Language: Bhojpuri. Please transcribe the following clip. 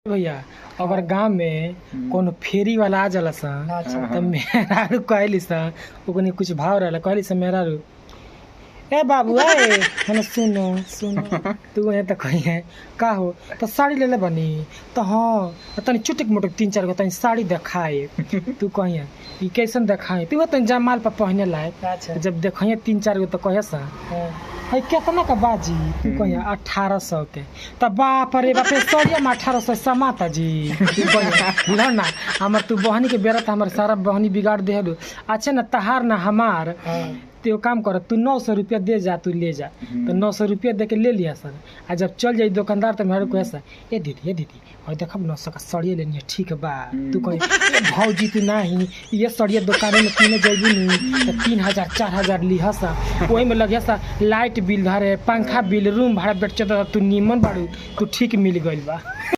भैया अगर गांव में कोनो फेरी वाला आ जाला सन त मेहरारू कहली सन ओकनी कुछ भाव रहला कहली सन मेहरारू ए बाबू ए हने सुनो सुनो तू ये त कही है का हो तो साड़ी ले ले बनी तो हाँ तनी चुटक मुटक 3-4 गो तनी साड़ी देखाए तू कही है ई कैसन देखाए तू तनी जमाल पर पहने लायक जब देखिए 3-4 गो तो कहे सा है कितना का बाजी तू कही 1800 के त बाप रे बाप सड़िया में 1800 समाता जी तू कही बुझल ना हमर तू बहनी के बेरा त हमर सारा बहनी बिगाड़ देहलू अच्छा ना तहार ना हमार तो काम कर तू 900 रुपया दे जा तू ले जा तो 900 रुपया दे के ले लिया सर आ जब चल जाई दुकानदार तो मेरे को ऐसा ए दीदी और देखब 900 का सड़िया लेनी है ठीक बा तू कहीं भौजी तू नहीं ये सड़िया दुकान में किने जाइबू नहीं तो 3000-4000 लिहा सा वही में लगिया सा लाइट बिल धरे पंखा बिल रूम भाड़ा बेच तू नीमन बाड़ू तू ठीक मिल गइल बा।